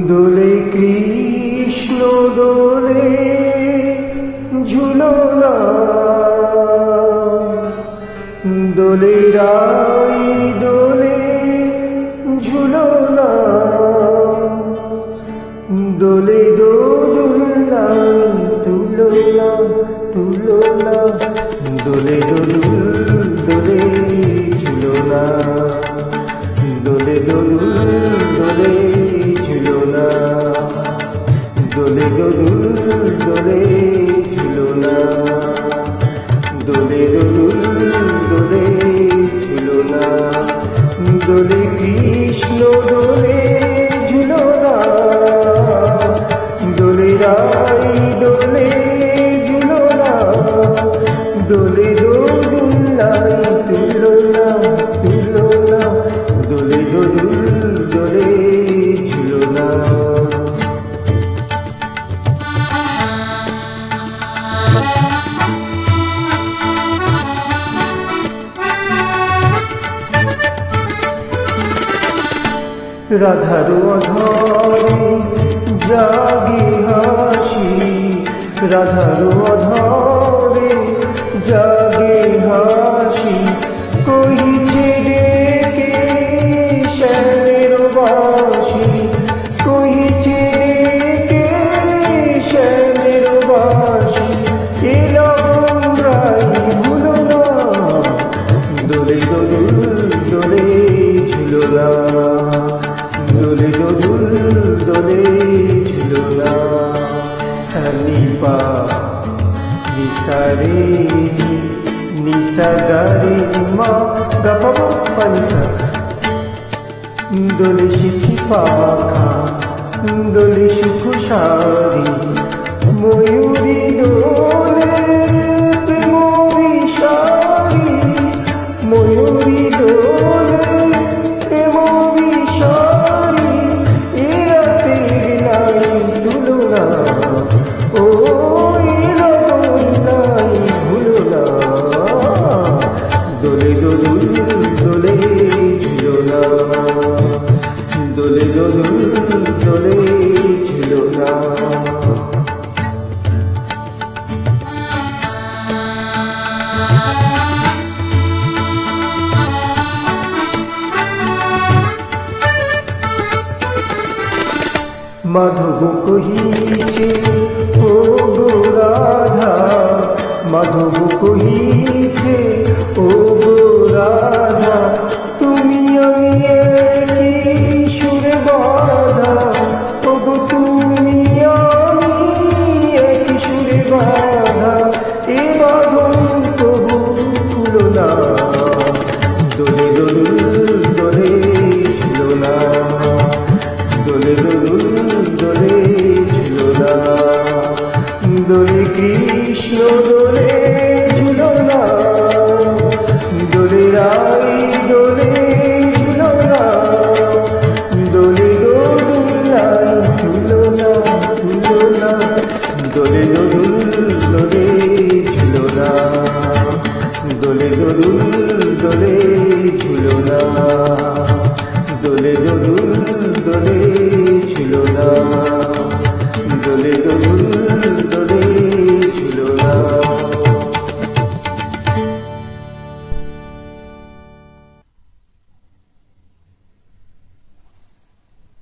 দোলে কৃষ্ণ দোলে ঝুলনা, দোলে রাই দোলে ঝুলনা, দোলে দোদুল্লাই তুলনা তুলনা, দোলে দোদুল দোলে ঝুলনা, দোলে দোদুল দোলে ঝুলনা, দোলে দোদুল দোলে ঝুলনা, দোলে দোদুল দোলে ঝুলনা, দোলে কৃষ্ণ দোলে ঝুলনা, দোলে রাই দোলে ঝুলনা, দোলে দোদুল্লাই তুলনা তুলনা, দোলে দোদুল দোলে ঝুলনা। রাধার অধরে জাগে হাসি, রাধার অধরে জাগে হাসি, কহিছে ডেকে শ্যামের বাঁশি, কহিছে ডেকে শ্যামের বাঁশি, এ লগন রাই ভুলো না, দোলে দোদুল দোলে ঝুলনা, দোলে দোদুল দোলে ঝুলনা। সানি পা নিসা রে নিসা গা রে মা গা পা মা পা নিসা, দোলে শিখি পাখা দোলে সুখ সারি, ময়ূরী দোলে প্রেম বিষারি, ময়ূরী দোলে প্রেম বিষারি, এ রাতের নাই তুলনা, ও এ রতন নাই ভুলনা, দোলে দোদুল দোলে ঝুলনা, দোলে দোদুল দোলে ঝুলনা। মাধব কহিছে ও গো রাধা, মাধব কহিছে ও গো রাধা, তুমি আমি একই সুরে বাঁধা, ও গো তুমি আমি একই সুরে বাঁধা, এ বাঁধন তবু খুলো না, দোলে দোদুল দোলে ঝুলনা, দোলে দোদুল দোলে ঝুলনা, দোলে কৃষ্ণ দোলে ঝুলনা, দোলে রাই দোলে ঝুলনা, দোলে দোদুল্লাই তুলনা তুলনা, দোলে দোদুল দোলে ঝুলনা, দোলে দোদুল